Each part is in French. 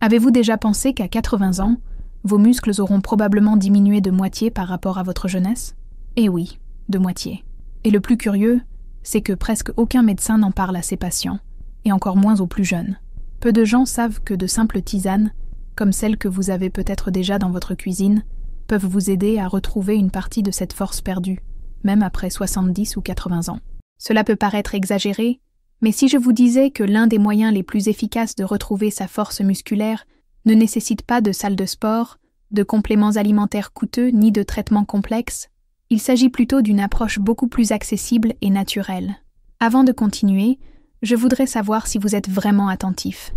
Avez-vous déjà pensé qu'à 80 ans, vos muscles auront probablement diminué de moitié par rapport à votre jeunesse? Eh oui, de moitié. Et le plus curieux, c'est que presque aucun médecin n'en parle à ses patients, et encore moins aux plus jeunes. Peu de gens savent que de simples tisanes, comme celles que vous avez peut-être déjà dans votre cuisine, peuvent vous aider à retrouver une partie de cette force perdue, même après 70 ou 80 ans. Cela peut paraître exagéré, mais si je vous disais que l'un des moyens les plus efficaces de retrouver sa force musculaire ne nécessite pas de salle de sport, de compléments alimentaires coûteux ni de traitements complexes, il s'agit plutôt d'une approche beaucoup plus accessible et naturelle. Avant de continuer, je voudrais savoir si vous êtes vraiment attentif.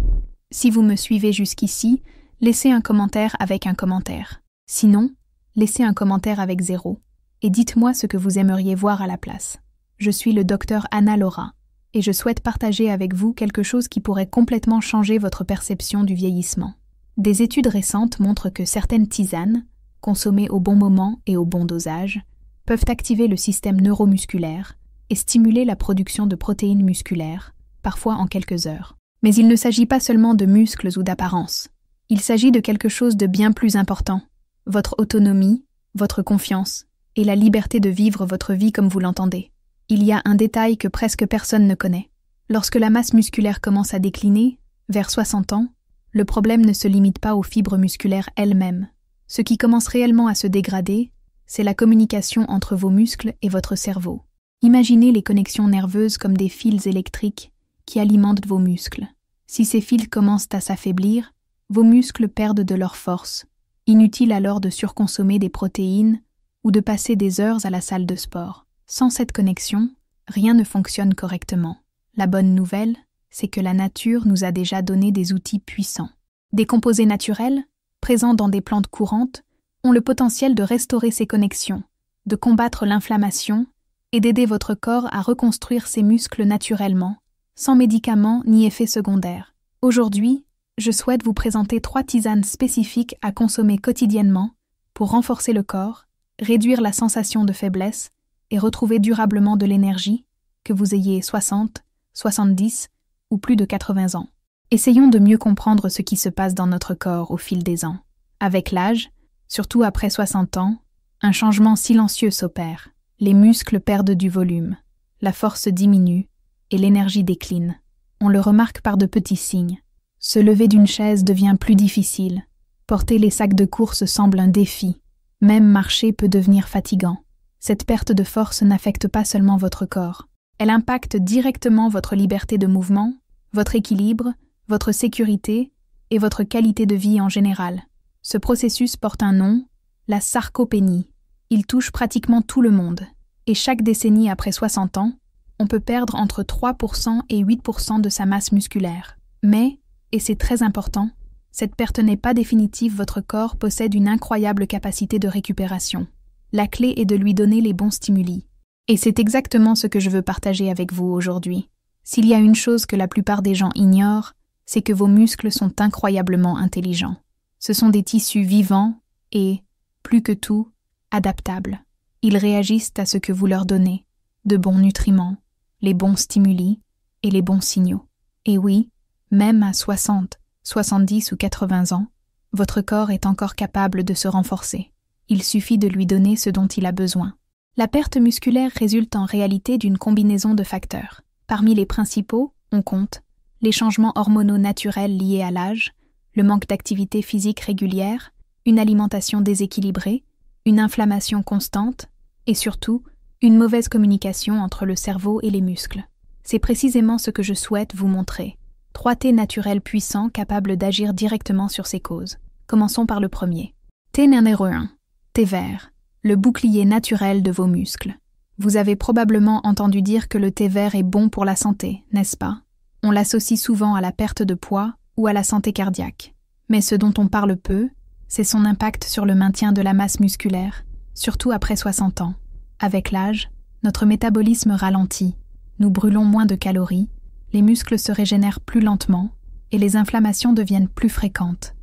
Si vous me suivez jusqu'ici, laissez un commentaire avec un commentaire. Sinon, laissez un commentaire avec 0. Et dites-moi ce que vous aimeriez voir à la place. Je suis le docteur Anna Laura, et je souhaite partager avec vous quelque chose qui pourrait complètement changer votre perception du vieillissement. Des études récentes montrent que certaines tisanes, consommées au bon moment et au bon dosage, peuvent activer le système neuromusculaire et stimuler la production de protéines musculaires, parfois en quelques heures. Mais il ne s'agit pas seulement de muscles ou d'apparence. Il s'agit de quelque chose de bien plus important. Votre autonomie, votre confiance et la liberté de vivre votre vie comme vous l'entendez. Il y a un détail que presque personne ne connaît. Lorsque la masse musculaire commence à décliner, vers 60 ans, le problème ne se limite pas aux fibres musculaires elles-mêmes. Ce qui commence réellement à se dégrader, c'est la communication entre vos muscles et votre cerveau. Imaginez les connexions nerveuses comme des fils électriques qui alimentent vos muscles. Si ces fils commencent à s'affaiblir, vos muscles perdent de leur force. Inutile alors de surconsommer des protéines ou de passer des heures à la salle de sport. Sans cette connexion, rien ne fonctionne correctement. La bonne nouvelle, c'est que la nature nous a déjà donné des outils puissants. Des composés naturels, présents dans des plantes courantes, ont le potentiel de restaurer ces connexions, de combattre l'inflammation et d'aider votre corps à reconstruire ses muscles naturellement, sans médicaments ni effets secondaires. Aujourd'hui, je souhaite vous présenter 3 tisanes spécifiques à consommer quotidiennement pour renforcer le corps, réduire la sensation de faiblesse et retrouver durablement de l'énergie, que vous ayez 60, 70 ou plus de 80 ans. Essayons de mieux comprendre ce qui se passe dans notre corps au fil des ans. Avec l'âge, surtout après 60 ans, un changement silencieux s'opère. Les muscles perdent du volume, la force diminue et l'énergie décline. On le remarque par de petits signes. Se lever d'une chaise devient plus difficile. Porter les sacs de course semble un défi. Même marcher peut devenir fatigant. Cette perte de force n'affecte pas seulement votre corps. Elle impacte directement votre liberté de mouvement, votre équilibre, votre sécurité et votre qualité de vie en général. Ce processus porte un nom, la sarcopénie. Il touche pratiquement tout le monde. Et chaque décennie après 60 ans, on peut perdre entre 3% et 8% de sa masse musculaire. Mais, et c'est très important, cette perte n'est pas définitive, votre corps possède une incroyable capacité de récupération. La clé est de lui donner les bons stimuli. Et c'est exactement ce que je veux partager avec vous aujourd'hui. S'il y a une chose que la plupart des gens ignorent, c'est que vos muscles sont incroyablement intelligents. Ce sont des tissus vivants et, plus que tout, adaptables. Ils réagissent à ce que vous leur donnez, de bons nutriments, les bons stimuli et les bons signaux. Et oui, même à 60, 70 ou 80 ans, votre corps est encore capable de se renforcer. Il suffit de lui donner ce dont il a besoin. La perte musculaire résulte en réalité d'une combinaison de facteurs. Parmi les principaux, on compte les changements hormonaux naturels liés à l'âge, le manque d'activité physique régulière, une alimentation déséquilibrée, une inflammation constante et surtout, une mauvaise communication entre le cerveau et les muscles. C'est précisément ce que je souhaite vous montrer. 3 thés naturels puissants capables d'agir directement sur ces causes. Commençons par le premier. Thé numéro 1. Thé vert. Le bouclier naturel de vos muscles. Vous avez probablement entendu dire que le thé vert est bon pour la santé, n'est-ce pas? On l'associe souvent à la perte de poids ou à la santé cardiaque. Mais ce dont on parle peu, c'est son impact sur le maintien de la masse musculaire, surtout après 60 ans. Avec l'âge, notre métabolisme ralentit, nous brûlons moins de calories, les muscles se régénèrent plus lentement et les inflammations deviennent plus fréquentes.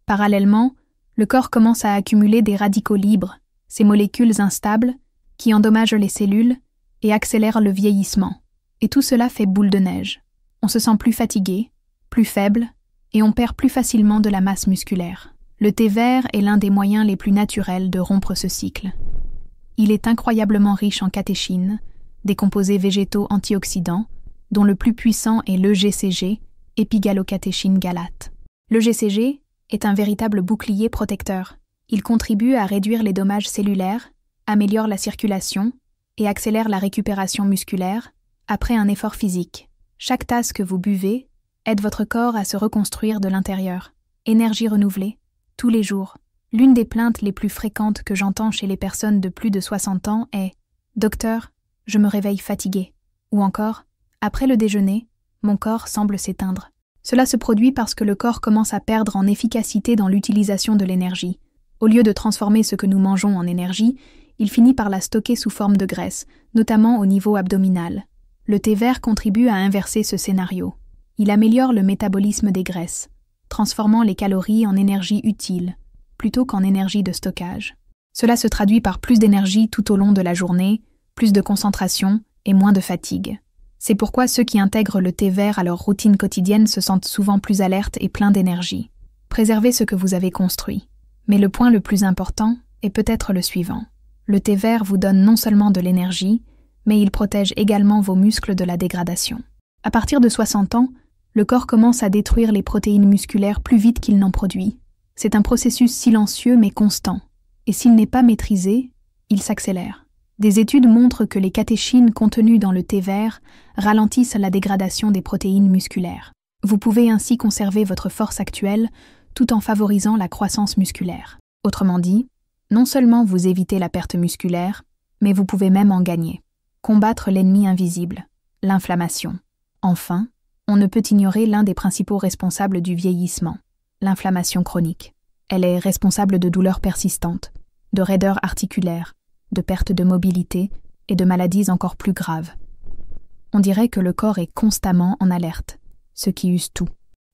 Parallèlement, le corps commence à accumuler des radicaux libres, ces molécules instables qui endommagent les cellules et accélèrent le vieillissement. Et tout cela fait boule de neige. On se sent plus fatigué, plus faible et on perd plus facilement de la masse musculaire. Le thé vert est l'un des moyens les plus naturels de rompre ce cycle. Il est incroyablement riche en catéchines, des composés végétaux antioxydants, dont le plus puissant est l'EGCG, épigallocatechin galate. L'EGCG est un véritable bouclier protecteur. Il contribue à réduire les dommages cellulaires, améliore la circulation et accélère la récupération musculaire après un effort physique. Chaque tasse que vous buvez aide votre corps à se reconstruire de l'intérieur. Énergie renouvelée, tous les jours. L'une des plaintes les plus fréquentes que j'entends chez les personnes de plus de 60 ans est « Docteur, je me réveille fatigué » ou encore « Après le déjeuner, mon corps semble s'éteindre ». Cela se produit parce que le corps commence à perdre en efficacité dans l'utilisation de l'énergie. Au lieu de transformer ce que nous mangeons en énergie, il finit par la stocker sous forme de graisse, notamment au niveau abdominal. Le thé vert contribue à inverser ce scénario. Il améliore le métabolisme des graisses, transformant les calories en énergie utile, plutôt qu'en énergie de stockage. Cela se traduit par plus d'énergie tout au long de la journée, plus de concentration et moins de fatigue. C'est pourquoi ceux qui intègrent le thé vert à leur routine quotidienne se sentent souvent plus alertes et pleins d'énergie. Préservez ce que vous avez construit. Mais le point le plus important est peut-être le suivant. Le thé vert vous donne non seulement de l'énergie, mais il protège également vos muscles de la dégradation. À partir de 60 ans, le corps commence à détruire les protéines musculaires plus vite qu'il n'en produit. C'est un processus silencieux mais constant, et s'il n'est pas maîtrisé, il s'accélère. Des études montrent que les catéchines contenues dans le thé vert ralentissent la dégradation des protéines musculaires. Vous pouvez ainsi conserver votre force actuelle tout en favorisant la croissance musculaire. Autrement dit, non seulement vous évitez la perte musculaire, mais vous pouvez même en gagner. Combattre l'ennemi invisible, l'inflammation. Enfin, on ne peut ignorer l'un des principaux responsables du vieillissement, l'inflammation chronique. Elle est responsable de douleurs persistantes, de raideurs articulaires, de perte de mobilité et de maladies encore plus graves. On dirait que le corps est constamment en alerte, ce qui use tout.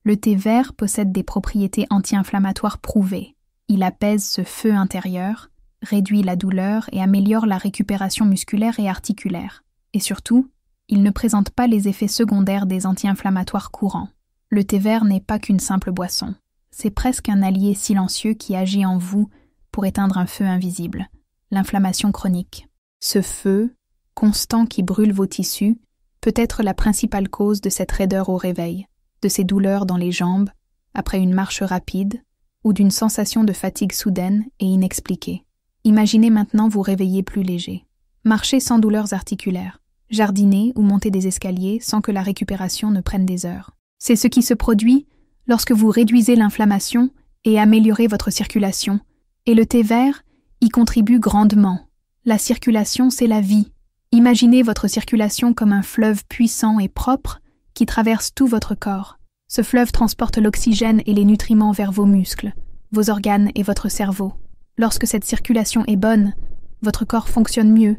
Le thé vert possède des propriétés anti-inflammatoires prouvées. Il apaise ce feu intérieur, réduit la douleur et améliore la récupération musculaire et articulaire. Et surtout, il ne présente pas les effets secondaires des anti-inflammatoires courants. Le thé vert n'est pas qu'une simple boisson. C'est presque un allié silencieux qui agit en vous pour éteindre un feu invisible, l'inflammation chronique. Ce feu, constant qui brûle vos tissus, peut être la principale cause de cette raideur au réveil, de ces douleurs dans les jambes, après une marche rapide, ou d'une sensation de fatigue soudaine et inexpliquée. Imaginez maintenant vous réveiller plus léger. Marchez sans douleurs articulaires, jardiner ou monter des escaliers sans que la récupération ne prenne des heures. C'est ce qui se produit lorsque vous réduisez l'inflammation et améliorez votre circulation, et le thé vert y contribue grandement. La circulation, c'est la vie. Imaginez votre circulation comme un fleuve puissant et propre qui traverse tout votre corps. Ce fleuve transporte l'oxygène et les nutriments vers vos muscles, vos organes et votre cerveau. Lorsque cette circulation est bonne, votre corps fonctionne mieux,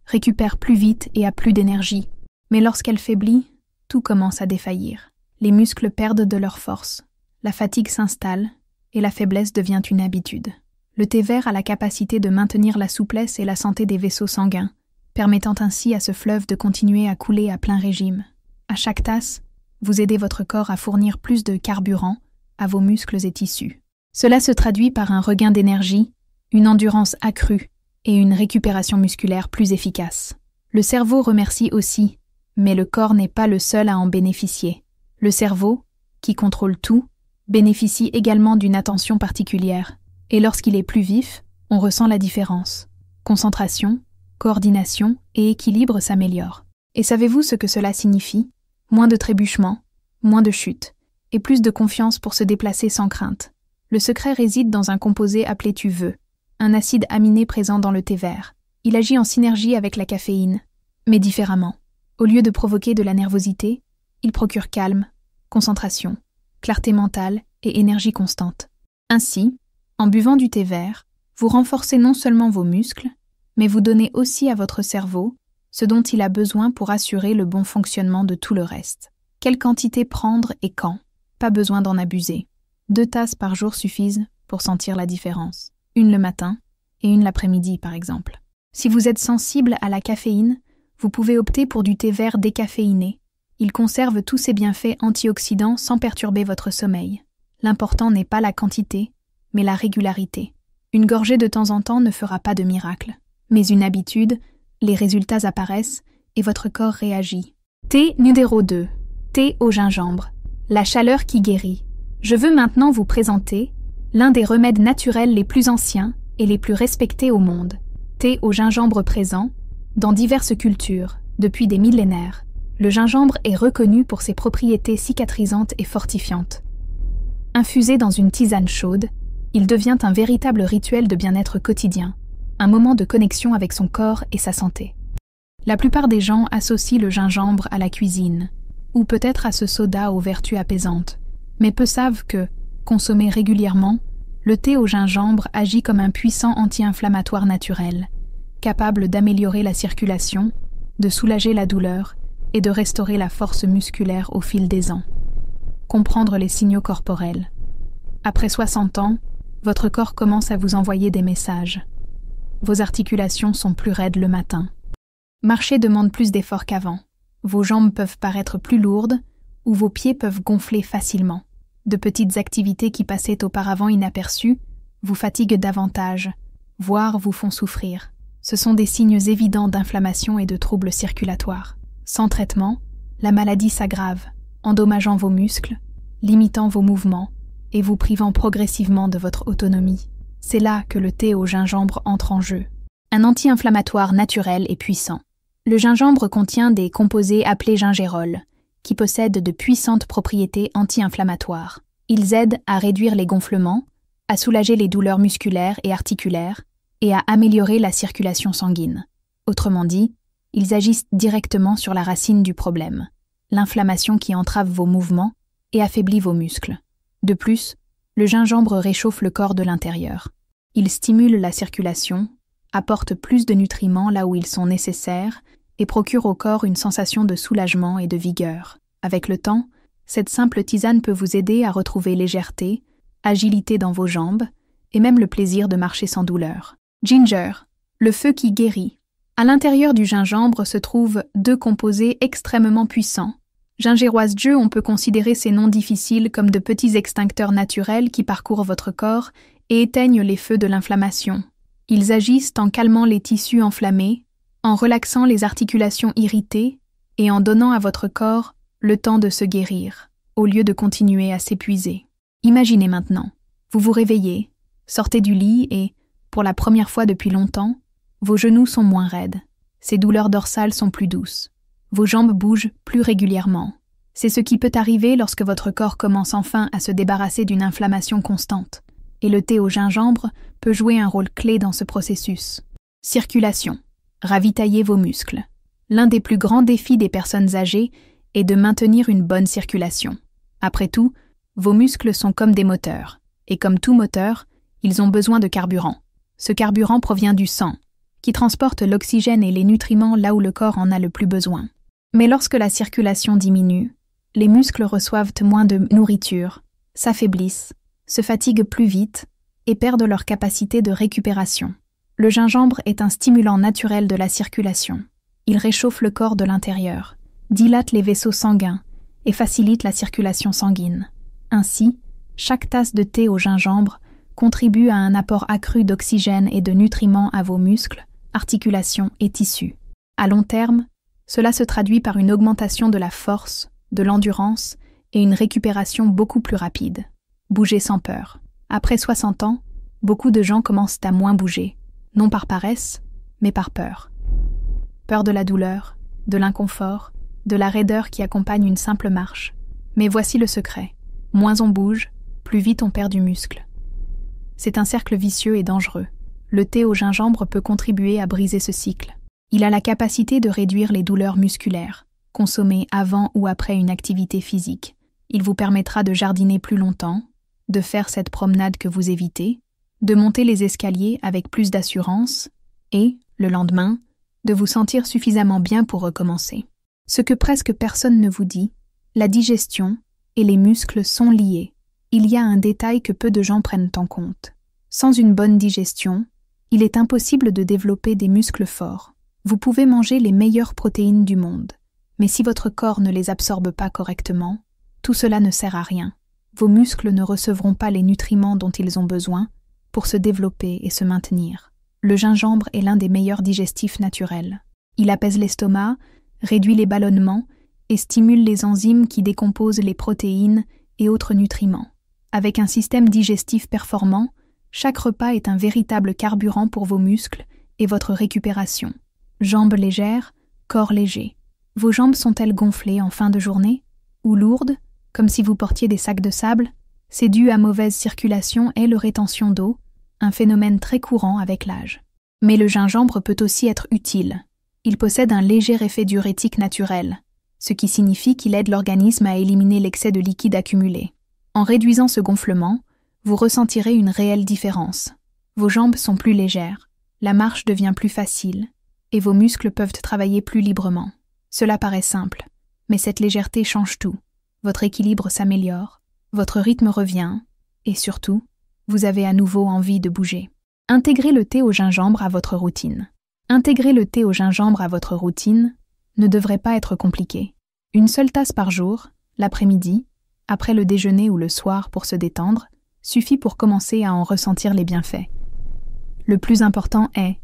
récupère plus vite et a plus d'énergie. Mais lorsqu'elle faiblit, tout commence à défaillir. Les muscles perdent de leur force, la fatigue s'installe et la faiblesse devient une habitude. Le thé vert a la capacité de maintenir la souplesse et la santé des vaisseaux sanguins, permettant ainsi à ce fleuve de continuer à couler à plein régime. À chaque tasse, vous aidez votre corps à fournir plus de carburant à vos muscles et tissus. Cela se traduit par un regain d'énergie, une endurance accrue et une récupération musculaire plus efficace. Le cerveau remercie aussi, mais le corps n'est pas le seul à en bénéficier. Le cerveau, qui contrôle tout, bénéficie également d'une attention particulière, et lorsqu'il est plus vif, on ressent la différence. Concentration, coordination et équilibre s'améliorent. Et savez-vous ce que cela signifie ? Moins de trébuchements, moins de chutes, et plus de confiance pour se déplacer sans crainte. Le secret réside dans un composé appelé tuveux, un acide aminé présent dans le thé vert. Il agit en synergie avec la caféine, mais différemment. Au lieu de provoquer de la nervosité, il procure calme, concentration, clarté mentale et énergie constante. Ainsi, en buvant du thé vert, vous renforcez non seulement vos muscles, mais vous donnez aussi à votre cerveau ce dont il a besoin pour assurer le bon fonctionnement de tout le reste. Quelle quantité prendre et quand ? Pas besoin d'en abuser. 2 tasses par jour suffisent pour sentir la différence. Une le matin et une l'après-midi, par exemple. Si vous êtes sensible à la caféine, vous pouvez opter pour du thé vert décaféiné. Il conserve tous ses bienfaits antioxydants sans perturber votre sommeil. L'important n'est pas la quantité, mais la régularité. Une gorgée de temps en temps ne fera pas de miracle, mais une habitude, les résultats apparaissent et votre corps réagit. Thé numéro 2. Thé au gingembre. La chaleur qui guérit. Je veux maintenant vous présenter l'un des remèdes naturels les plus anciens et les plus respectés au monde. Thé au gingembre présent dans diverses cultures depuis des millénaires. Le gingembre est reconnu pour ses propriétés cicatrisantes et fortifiantes. Infusé dans une tisane chaude, il devient un véritable rituel de bien-être quotidien, un moment de connexion avec son corps et sa santé. La plupart des gens associent le gingembre à la cuisine, ou peut-être à ce soda aux vertus apaisantes, mais peu savent que, consommé régulièrement, le thé au gingembre agit comme un puissant anti-inflammatoire naturel, capable d'améliorer la circulation, de soulager la douleur et de restaurer la force musculaire au fil des ans. Comprendre les signaux corporels. Après 60 ans, votre corps commence à vous envoyer des messages. Vos articulations sont plus raides le matin. Marcher demande plus d'efforts qu'avant. Vos jambes peuvent paraître plus lourdes ou vos pieds peuvent gonfler facilement. De petites activités qui passaient auparavant inaperçues vous fatiguent davantage, voire vous font souffrir. Ce sont des signes évidents d'inflammation et de troubles circulatoires. Sans traitement, la maladie s'aggrave, endommageant vos muscles, limitant vos mouvements et vous privant progressivement de votre autonomie. C'est là que le thé au gingembre entre en jeu. Un anti-inflammatoire naturel et puissant. Le gingembre contient des composés appelés gingérols, qui possèdent de puissantes propriétés anti-inflammatoires. Ils aident à réduire les gonflements, à soulager les douleurs musculaires et articulaires, et à améliorer la circulation sanguine. Autrement dit, ils agissent directement sur la racine du problème, l'inflammation qui entrave vos mouvements et affaiblit vos muscles. De plus, le gingembre réchauffe le corps de l'intérieur. Il stimule la circulation, apporte plus de nutriments là où ils sont nécessaires et procure au corps une sensation de soulagement et de vigueur. Avec le temps, cette simple tisane peut vous aider à retrouver légèreté, agilité dans vos jambes et même le plaisir de marcher sans douleur. Ginger, le feu qui guérit. À l'intérieur du gingembre se trouvent 2 composés extrêmement puissants. Gingéroise Dieu, on peut considérer ces noms difficiles comme de petits extincteurs naturels qui parcourent votre corps et éteignent les feux de l'inflammation. Ils agissent en calmant les tissus enflammés, en relaxant les articulations irritées et en donnant à votre corps le temps de se guérir, au lieu de continuer à s'épuiser. Imaginez maintenant, vous vous réveillez, sortez du lit et, pour la première fois depuis longtemps, vos genoux sont moins raides, ces douleurs dorsales sont plus douces, vos jambes bougent plus régulièrement. C'est ce qui peut arriver lorsque votre corps commence enfin à se débarrasser d'une inflammation constante, et le thé au gingembre peut jouer un rôle clé dans ce processus. Circulation. Ravitaillez vos muscles. L'un des plus grands défis des personnes âgées est de maintenir une bonne circulation. Après tout, vos muscles sont comme des moteurs, et comme tout moteur, ils ont besoin de carburant. Ce carburant provient du sang, qui transporte l'oxygène et les nutriments là où le corps en a le plus besoin. Mais lorsque la circulation diminue, les muscles reçoivent moins de nourriture, s'affaiblissent, se fatiguent plus vite et perdent leur capacité de récupération. Le gingembre est un stimulant naturel de la circulation. Il réchauffe le corps de l'intérieur, dilate les vaisseaux sanguins et facilite la circulation sanguine. Ainsi, chaque tasse de thé au gingembre contribue à un apport accru d'oxygène et de nutriments à vos muscles, articulations et tissus. À long terme, cela se traduit par une augmentation de la force, de l'endurance et une récupération beaucoup plus rapide. Bouger sans peur. Après 60 ans, beaucoup de gens commencent à moins bouger, non par paresse, mais par peur. Peur de la douleur, de l'inconfort, de la raideur qui accompagne une simple marche. Mais voici le secret. Moins on bouge, plus vite on perd du muscle. C'est un cercle vicieux et dangereux. Le thé au gingembre peut contribuer à briser ce cycle. Il a la capacité de réduire les douleurs musculaires, consommées avant ou après une activité physique. Il vous permettra de jardiner plus longtemps, de faire cette promenade que vous évitez, de monter les escaliers avec plus d'assurance et, le lendemain, de vous sentir suffisamment bien pour recommencer. Ce que presque personne ne vous dit, la digestion et les muscles sont liés. Il y a un détail que peu de gens prennent en compte. Sans une bonne digestion, il est impossible de développer des muscles forts. Vous pouvez manger les meilleures protéines du monde, mais si votre corps ne les absorbe pas correctement, tout cela ne sert à rien. vos muscles ne recevront pas les nutriments dont ils ont besoin pour se développer et se maintenir. Le gingembre est l'un des meilleurs digestifs naturels. Il apaise l'estomac, réduit les ballonnements et stimule les enzymes qui décomposent les protéines et autres nutriments. Avec un système digestif performant, chaque repas est un véritable carburant pour vos muscles et votre récupération. Jambes légères, corps léger. Vos jambes sont-elles gonflées en fin de journée? Ou lourdes, comme si vous portiez des sacs de sable? C'est dû à mauvaise circulation et la rétention d'eau, un phénomène très courant avec l'âge. Mais le gingembre peut aussi être utile. Il possède un léger effet diurétique naturel, ce qui signifie qu'il aide l'organisme à éliminer l'excès de liquide accumulé. En réduisant ce gonflement, vous ressentirez une réelle différence. Vos jambes sont plus légères, la marche devient plus facile, et vos muscles peuvent travailler plus librement. Cela paraît simple, mais cette légèreté change tout. Votre équilibre s'améliore, votre rythme revient, et surtout, vous avez à nouveau envie de bouger. Intégrez le thé au gingembre à votre routine. Intégrer le thé au gingembre à votre routine ne devrait pas être compliqué. Une seule tasse par jour, l'après-midi, après le déjeuner ou le soir pour se détendre, suffit pour commencer à en ressentir les bienfaits. Le plus important est: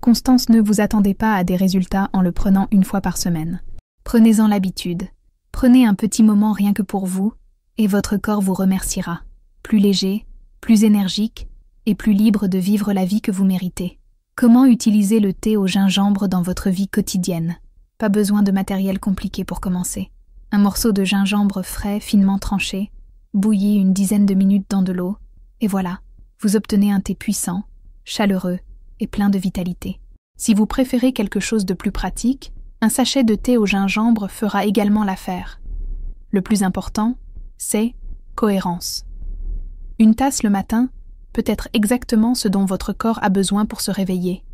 constance. Ne vous attendez pas à des résultats en le prenant une fois par semaine. Prenez-en l'habitude. Prenez un petit moment rien que pour vous, et votre corps vous remerciera. Plus léger, plus énergique, et plus libre de vivre la vie que vous méritez. Comment utiliser le thé au gingembre dans votre vie quotidienne? Pas besoin de matériel compliqué pour commencer. Un morceau de gingembre frais, finement tranché, bouilli une dizaine de minutes dans de l'eau, et voilà, vous obtenez un thé puissant, chaleureux et plein de vitalité. Si vous préférez quelque chose de plus pratique, un sachet de thé au gingembre fera également l'affaire. Le plus important, c'est cohérence. Une tasse le matin peut être exactement ce dont votre corps a besoin pour se réveiller.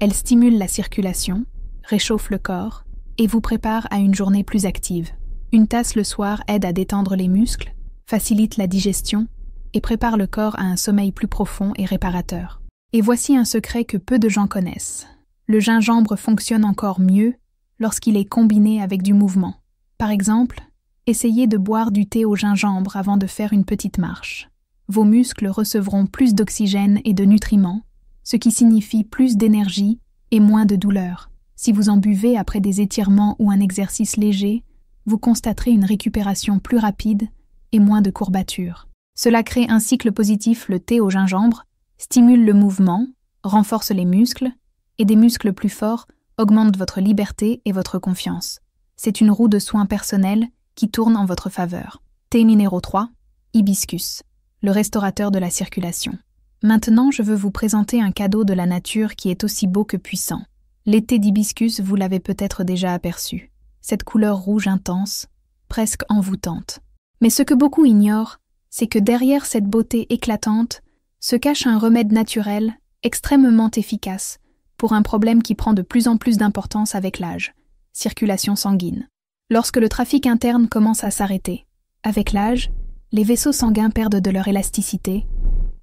Elle stimule la circulation, réchauffe le corps et vous prépare à une journée plus active. Une tasse le soir aide à détendre les muscles, facilite la digestion et prépare le corps à un sommeil plus profond et réparateur. Et voici un secret que peu de gens connaissent. Le gingembre fonctionne encore mieux lorsqu'il est combiné avec du mouvement. Par exemple, essayez de boire du thé au gingembre avant de faire une petite marche. Vos muscles recevront plus d'oxygène et de nutriments, ce qui signifie plus d'énergie et moins de douleur. Si vous en buvez après des étirements ou un exercice léger, vous constaterez une récupération plus rapide et moins de courbatures. Cela crée un cycle positif. Le thé au gingembre stimule le mouvement, renforce les muscles, et des muscles plus forts augmentent votre liberté et votre confiance. C'est une roue de soins personnels qui tourne en votre faveur. Thé numéro 3, hibiscus, le restaurateur de la circulation. Maintenant, je veux vous présenter un cadeau de la nature qui est aussi beau que puissant. Les thés d'hibiscus, vous l'avez peut-être déjà aperçu. Cette couleur rouge intense, presque envoûtante. Mais ce que beaucoup ignorent, c'est que derrière cette beauté éclatante se cache un remède naturel extrêmement efficace pour un problème qui prend de plus en plus d'importance avec l'âge, circulation sanguine. Lorsque le trafic interne commence à s'arrêter, avec l'âge, les vaisseaux sanguins perdent de leur élasticité,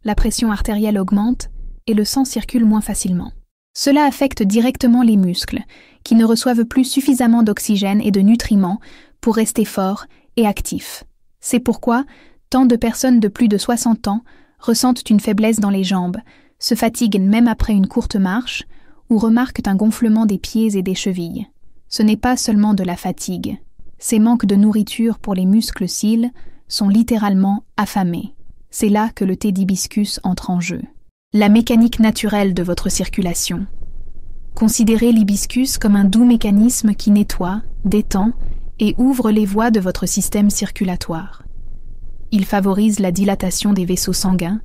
la pression artérielle augmente et le sang circule moins facilement. Cela affecte directement les muscles, qui ne reçoivent plus suffisamment d'oxygène et de nutriments pour rester forts et actifs. C'est pourquoi tant de personnes de plus de 60 ans ressentent une faiblesse dans les jambes, se fatiguent même après une courte marche ou remarquent un gonflement des pieds et des chevilles. Ce n'est pas seulement de la fatigue. Ces manques de nourriture pour les muscles cils sont littéralement affamés. C'est là que le thé d'hibiscus entre en jeu. La mécanique naturelle de votre circulation. Considérez l'hibiscus comme un doux mécanisme qui nettoie, détend et ouvre les voies de votre système circulatoire. Il favorise la dilatation des vaisseaux sanguins,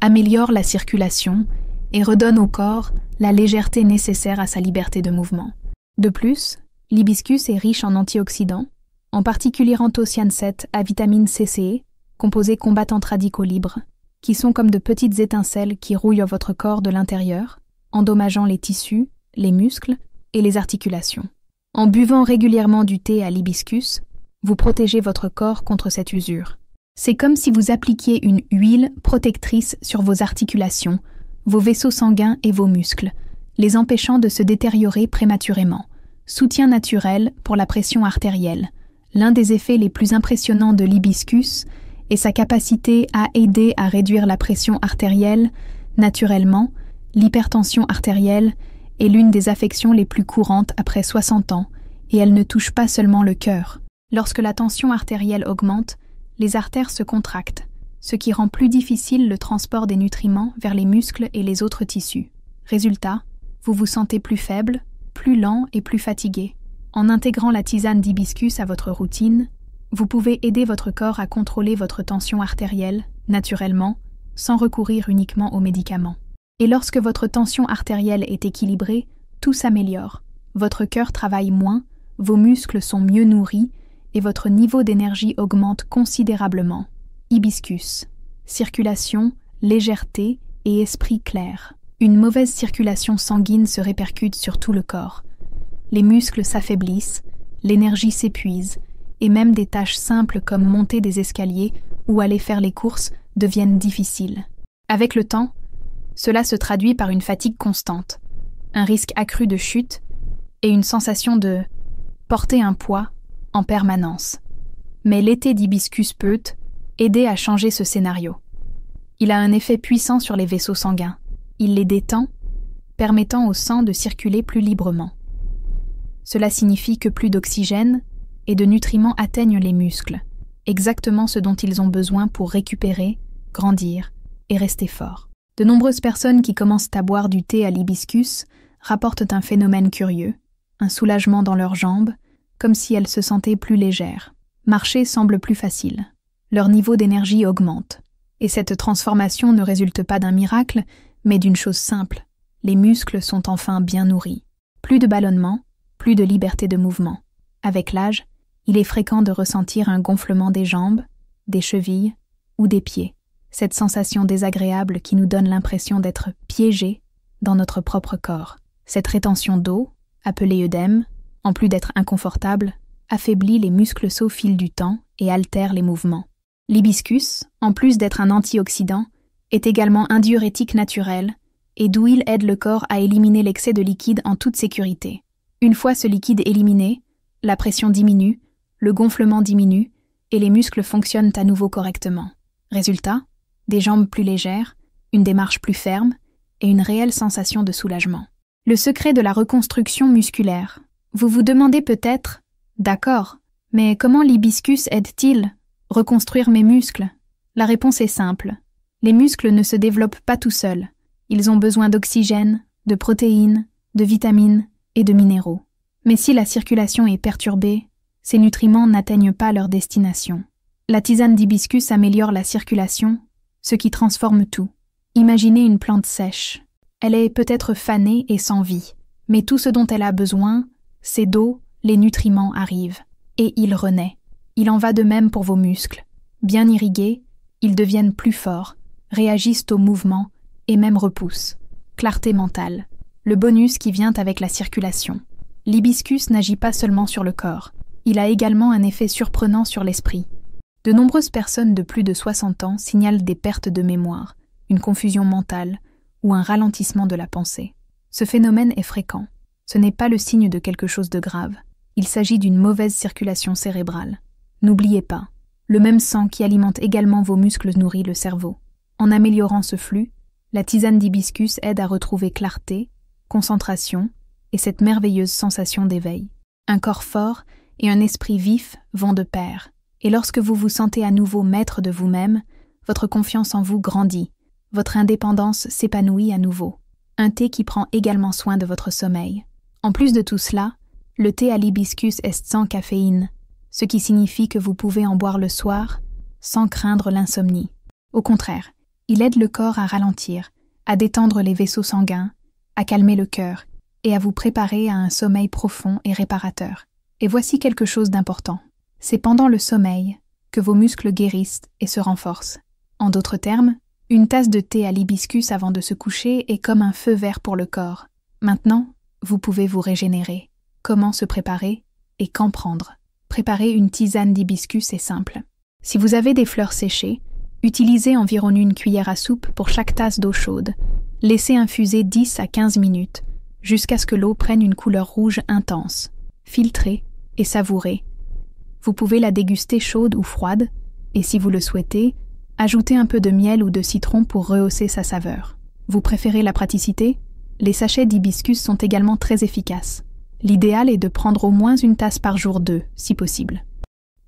améliore la circulation et redonne au corps la légèreté nécessaire à sa liberté de mouvement. De plus, l'hibiscus est riche en antioxydants, en particulier anthocyanes 7 à vitamine CC, composés combattantes radicaux libres, qui sont comme de petites étincelles qui rouillent votre corps de l'intérieur, endommageant les tissus, les muscles et les articulations. En buvant régulièrement du thé à l'hibiscus, vous protégez votre corps contre cette usure. C'est comme si vous appliquiez une huile protectrice sur vos articulations, vos vaisseaux sanguins et vos muscles, les empêchant de se détériorer prématurément. Soutien naturel pour la pression artérielle, L'un des effets les plus impressionnants de l'hibiscus est sa capacité à aider à réduire la pression artérielle. Naturellement, l'hypertension artérielle est l'une des affections les plus courantes après 60 ans, et elle ne touche pas seulement le cœur. Lorsque la tension artérielle augmente, les artères se contractent, ce qui rend plus difficile le transport des nutriments vers les muscles et les autres tissus. Résultat, vous vous sentez plus faible, plus lent et plus fatigué. En intégrant la tisane d'hibiscus à votre routine, vous pouvez aider votre corps à contrôler votre tension artérielle, naturellement, sans recourir uniquement aux médicaments. Et lorsque votre tension artérielle est équilibrée, tout s'améliore. Votre cœur travaille moins, vos muscles sont mieux nourris et votre niveau d'énergie augmente considérablement. Hibiscus. Circulation, légèreté et esprit clair. Une mauvaise circulation sanguine se répercute sur tout le corps. Les muscles s'affaiblissent, l'énergie s'épuise, et même des tâches simples comme monter des escaliers ou aller faire les courses deviennent difficiles. Avec le temps, cela se traduit par une fatigue constante, un risque accru de chute et une sensation de porter un poids en permanence. Mais l'été d'hibiscus peut aider à changer ce scénario. Il a un effet puissant sur les vaisseaux sanguins. Il les détend, permettant au sang de circuler plus librement. Cela signifie que plus d'oxygène et de nutriments atteignent les muscles, exactement ce dont ils ont besoin pour récupérer, grandir et rester forts. De nombreuses personnes qui commencent à boire du thé à l'hibiscus rapportent un phénomène curieux, un soulagement dans leurs jambes, comme si elles se sentaient plus légères. Marcher semble plus facile. Leur niveau d'énergie augmente. Et cette transformation ne résulte pas d'un miracle, mais d'une chose simple. Les muscles sont enfin bien nourris. Plus de ballonnement, plus de liberté de mouvement. Avec l'âge, il est fréquent de ressentir un gonflement des jambes, des chevilles ou des pieds. Cette sensation désagréable qui nous donne l'impression d'être piégés dans notre propre corps. Cette rétention d'eau, appelée œdème, en plus d'être inconfortable, affaiblit les muscles au fil du temps et altère les mouvements. L'hibiscus, en plus d'être un antioxydant, est également un diurétique naturel et d'où il aide le corps à éliminer l'excès de liquide en toute sécurité. Une fois ce liquide éliminé, la pression diminue, le gonflement diminue et les muscles fonctionnent à nouveau correctement. Résultat, des jambes plus légères, une démarche plus ferme et une réelle sensation de soulagement. Le secret de la reconstruction musculaire. Vous vous demandez peut-être, d'accord, mais comment l'hibiscus aide-t-il reconstruire mes muscles? La réponse est simple. Les muscles ne se développent pas tout seuls. Ils ont besoin d'oxygène, de protéines, de vitamines et de minéraux. Mais si la circulation est perturbée, ces nutriments n'atteignent pas leur destination. La tisane d'hibiscus améliore la circulation, ce qui transforme tout. Imaginez une plante sèche. Elle est peut-être fanée et sans vie, mais tout ce dont elle a besoin, c'est d'eau, les nutriments arrivent, et il renaît. Il en va de même pour vos muscles. Bien irrigués, ils deviennent plus forts, réagissent au mouvement et même repoussent. Clarté mentale, le bonus qui vient avec la circulation. L'hibiscus n'agit pas seulement sur le corps, il a également un effet surprenant sur l'esprit. De nombreuses personnes de plus de 60 ans signalent des pertes de mémoire, une confusion mentale ou un ralentissement de la pensée. Ce phénomène est fréquent. Ce n'est pas le signe de quelque chose de grave. Il s'agit d'une mauvaise circulation cérébrale. N'oubliez pas, le même sang qui alimente également vos muscles nourrit le cerveau. En améliorant ce flux, la tisane d'hibiscus aide à retrouver clarté, concentration et cette merveilleuse sensation d'éveil. Un corps fort et un esprit vif vont de pair. Et lorsque vous vous sentez à nouveau maître de vous-même, votre confiance en vous grandit, votre indépendance s'épanouit à nouveau. Un thé qui prend également soin de votre sommeil. En plus de tout cela, le thé à l'hibiscus est sans caféine, ce qui signifie que vous pouvez en boire le soir sans craindre l'insomnie. Au contraire, il aide le corps à ralentir, à détendre les vaisseaux sanguins, à calmer le cœur et à vous préparer à un sommeil profond et réparateur. Et voici quelque chose d'important. C'est pendant le sommeil que vos muscles guérissent et se renforcent. En d'autres termes, une tasse de thé à l'hibiscus avant de se coucher est comme un feu vert pour le corps. Maintenant, vous pouvez vous régénérer. Comment se préparer et quand prendre? Préparer une tisane d'hibiscus est simple. Si vous avez des fleurs séchées, utilisez environ une cuillère à soupe pour chaque tasse d'eau chaude. Laissez infuser 10 à 15 minutes, jusqu'à ce que l'eau prenne une couleur rouge intense. Filtrez et savourez. Vous pouvez la déguster chaude ou froide, et si vous le souhaitez, ajoutez un peu de miel ou de citron pour rehausser sa saveur. Vous préférez la praticité? Les sachets d'hibiscus sont également très efficaces. L'idéal est de prendre au moins une tasse par jour d'eux, si possible.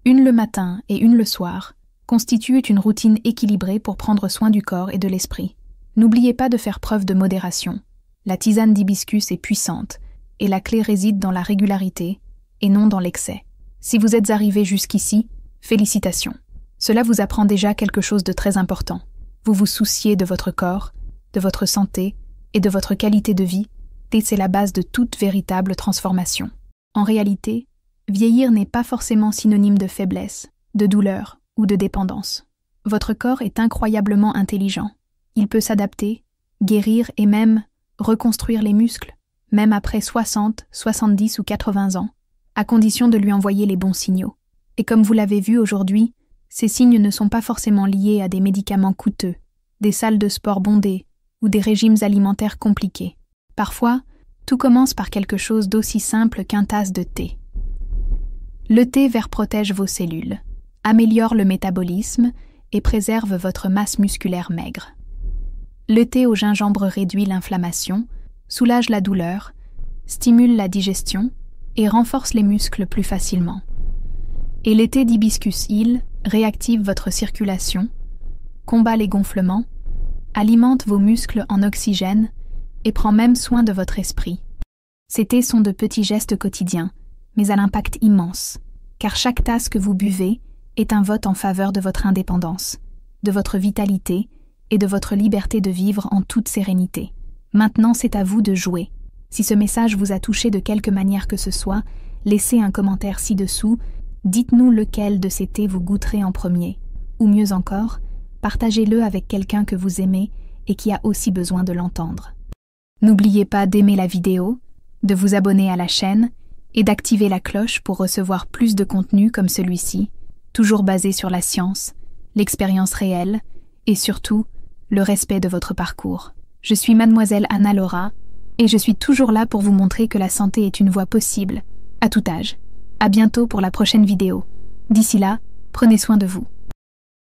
Une le matin et une le soir constituent une routine équilibrée pour prendre soin du corps et de l'esprit. N'oubliez pas de faire preuve de modération. La tisane d'hibiscus est puissante, et la clé réside dans la régularité et non dans l'excès. Si vous êtes arrivé jusqu'ici, félicitations. Cela vous apprend déjà quelque chose de très important. Vous vous souciez de votre corps, de votre santé et de votre qualité de vie, et c'est la base de toute véritable transformation. En réalité, vieillir n'est pas forcément synonyme de faiblesse, de douleur ou de dépendance. Votre corps est incroyablement intelligent. Il peut s'adapter, guérir et même reconstruire les muscles, même après 60, 70 ou 80 ans, à condition de lui envoyer les bons signaux. Et comme vous l'avez vu aujourd'hui, ces signes ne sont pas forcément liés à des médicaments coûteux, des salles de sport bondées ou des régimes alimentaires compliqués. Parfois, tout commence par quelque chose d'aussi simple qu'un tasse de thé. Le thé vert protège vos cellules, améliore le métabolisme et préserve votre masse musculaire maigre. Le thé au gingembre réduit l'inflammation, soulage la douleur, stimule la digestion et renforce les muscles plus facilement. Et le thé d'hibiscus île réactive votre circulation, combat les gonflements, alimente vos muscles en oxygène et prend même soin de votre esprit. Ces thés sont de petits gestes quotidiens, mais à l'impact immense, car chaque tasse que vous buvez est un vote en faveur de votre indépendance, de votre vitalité et de votre liberté de vivre en toute sérénité. Maintenant, c'est à vous de jouer. Si ce message vous a touché de quelque manière que ce soit, laissez un commentaire ci-dessous, dites-nous lequel de ces thés vous goûterez en premier, ou mieux encore, partagez-le avec quelqu'un que vous aimez et qui a aussi besoin de l'entendre. N'oubliez pas d'aimer la vidéo, de vous abonner à la chaîne et d'activer la cloche pour recevoir plus de contenu comme celui-ci, toujours basé sur la science, l'expérience réelle et surtout le respect de votre parcours. Je suis Mademoiselle Anna Laura et je suis toujours là pour vous montrer que la santé est une voie possible, à tout âge. À bientôt pour la prochaine vidéo. D'ici là, prenez soin de vous.